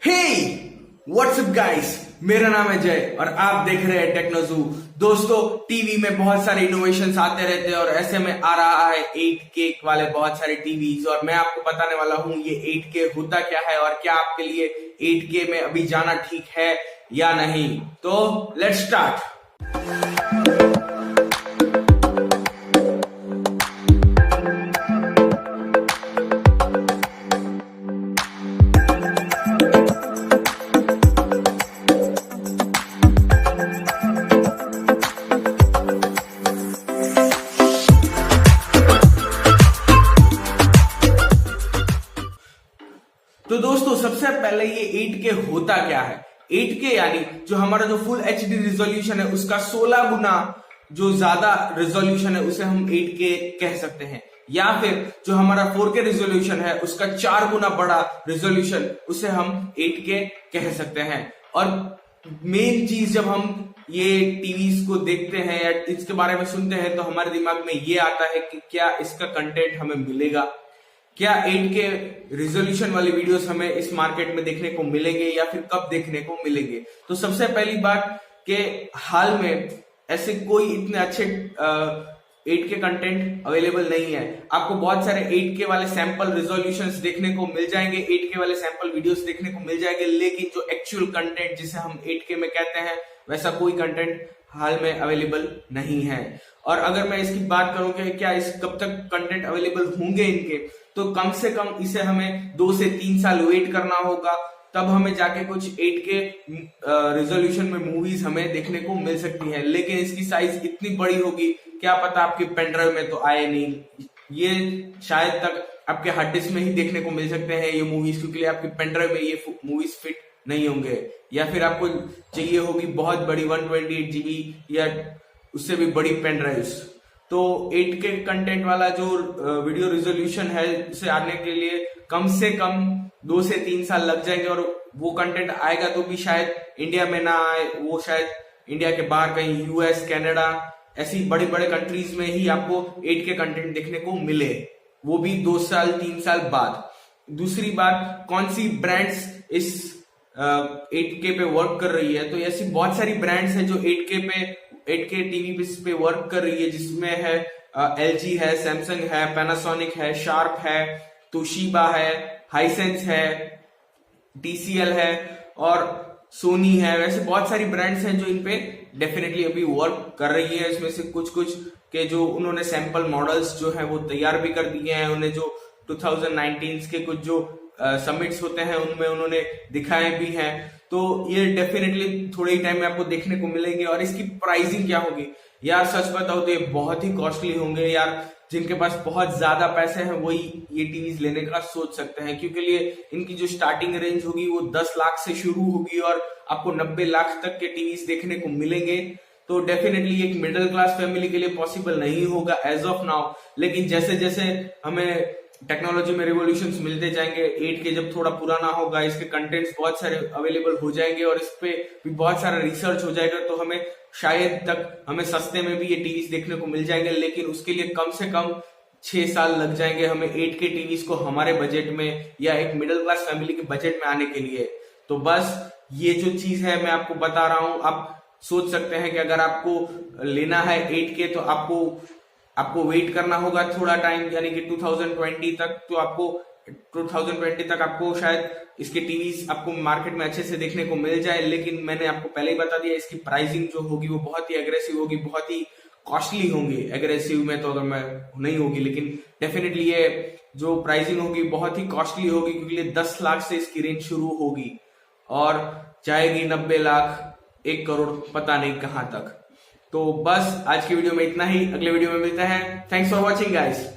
हे WhatsApp guys, मेरा नाम है जय और आप देख रहे हैं टेक्नोजू। दोस्तों, टीवी में बहुत सारे इनोवेशंस आते रहते हैं और ऐसे में आ रहा है 8K वाले बहुत सारे टीवीज और मैं आपको बताने वाला हूं ये 8K होता क्या है और क्या आपके लिए 8K में अभी जाना ठीक है या नहीं। तो लेट्स स्टार्ट। तो दोस्तों, सबसे पहले ये 8K होता क्या है। 8K यानी जो हमारा जो फुल HD रिजोल्यूशन है उसका 16 गुना जो ज्यादा रिजोल्यूशन है उसे हम 8K कह सकते हैं, या फिर जो हमारा 4K रिजोल्यूशन है उसका 4 गुना बड़ा रिजोल्यूशन उसे हम 8K कह सकते हैं। और मेन चीज जब हम ये टीवीज को देखते हैं या इसके बारे में सुनते हैं तो हमारे दिमाग में ये आता है कि क्या इसका कंटेंट हमें मिलेगा, क्या 8K रिजोल्यूशन वाली वीडियोस हमें इस मार्केट में देखने को मिलेंगे या फिर कब देखने को मिलेंगे। तो सबसे पहली बात कि हाल में ऐसे कोई इतने अच्छे 8K कंटेंट अवेलेबल नहीं है। आपको बहुत सारे 8K वाले सैंपल रिजोल्यूशंस देखने को मिल जाएंगे, 8K वाले सैंपल वीडियोस देखने को मिल जाएंगे, लेकिन जो एक्चुअल कंटेंट जिसे हम 8K में कहते हैं वैसा कोई कंटेंट हाल में अवेलेबल नहीं है। और अगर मैं इसकी बात करूं कि क्या इस कब तक कंटेंट अवेलेबल होंगे इनके, तो कम से कम इसे हमें 2 से 3 साल वेट करना होगा, तब हमें जाके कुछ 8K रिजोल्यूशन में मूवीज हमें देखने को मिल सकती है। लेकिन इसकी साइज इतनी बड़ी होगी, क्या पता आपके पेनड्राइव में तो आए नहीं, ये शायद तक आपके हार्ड डिस्क में ही देखने को मिल सकते हैं ये मूवीज, क्योंकि आपके पेनड्राइव में ये मूवीज फिट नहीं होंगे, या फिर आपको चाहिए होगी बहुत बड़ी 128 GB या उससे भी बड़ी पेन ड्राइव्स। तो 8K कंटेंट वाला जो वीडियो रिजोल्यूशन है उसे आने के लिए कम से कम 2 से 3 साल लग जाएंगे, और वो कंटेंट आएगा तो भी शायद इंडिया में ना आए, वो शायद इंडिया के बाहर कहीं US, कनाडा ऐसी बड़े बड़े कंट्रीज में ही आपको 8K कंटेंट देखने को मिले, वो भी 2 साल 3 साल बाद। दूसरी बात, कौन सी ब्रांड्स इस 8K पे वर्क कर रही है, तो ऐसी बहुत सारी ब्रांड्स हैं जो 8K टीवी पे वर्क कर रही है, जिसमें है LG है, सैमसंग है, पैनासोनिक है, शार्प है, तोशिबा है, हाइसेंस है, TCL है और सोनी है। वैसे बहुत सारी ब्रांड्स हैं जो इन पे डेफिनेटली अभी वर्क कर रही है। इसमें से कुछ के जो उन्होंने सैंपल मॉडल्स जो है वो तैयार भी कर दिए हैं, उन्हें जो 2019 के कुछ जो समिट्स होते हैं उनमें उन्होंने दिखाए भी हैं। तो ये डेफिनेटली थोड़े ही टाइम में आपको देखने को मिलेंगे। और इसकी प्राइसिंग क्या होगी यार, सच बताओ तो ये बहुत ही कॉस्टली होंगे यार। जिनके पास बहुत ज्यादा पैसे हैं वही ये टीवीज लेने का सोच सकते हैं, क्योंकि लिए इनकी जो स्टार्टिंग रेंज होगी वो 10 लाख से शुरू होगी और आपको 90 लाख तक के टीवीज देखने को मिलेंगे। तो डेफिनेटली एक मिडिल क्लास फैमिली के लिए पॉसिबल नहीं होगा एज ऑफ नाउ, लेकिन जैसे जैसे हमें टेक्नोलॉजी में रिवोल्यूशंस मिलते जाएंगे, 8K जब थोड़ा पुराना होगा, इसके कंटेंट्स बहुत सारे अवेलेबल हो जाएंगे और इस पे भी बहुत सारा रिसर्च हो जाएगा, तो हमें शायद तक हमें सस्ते में भी ये टीवीज देखने को मिल जाएंगे। लेकिन उसके लिए कम से कम 6 साल लग जाएंगे हमें 8K टीवीज को हमारे बजट में या एक मिडिल क्लास फैमिली के बजट में आने के लिए। तो बस ये जो चीज है मैं आपको बता रहा हूं। आप सोच सकते हैं कि अगर आपको लेना है 8K तो आपको वेट करना होगा थोड़ा टाइम, यानी कि 2020 तक। तो आपको 2020 तक आपको शायद इसके टीवीज आपको मार्केट में अच्छे से देखने को मिल जाए। लेकिन मैंने आपको पहले ही बता दिया, इसकी प्राइसिंग जो होगी वो बहुत ही एग्रेसिव होगी, बहुत ही कॉस्टली होंगी। एग्रेसिव में तो अगर मैं नहीं होगी, लेकिन डेफिनेटली ये जो प्राइसिंग होगी बहुत ही कॉस्टली होगी, क्योंकि 10 लाख से इसकी रेंज शुरू होगी और जाएगी 90 लाख, 1 करोड़, पता नहीं कहां तक। तो बस आज की वीडियो में इतना ही, अगले वीडियो में मिलते हैं। Thanks for watching guys.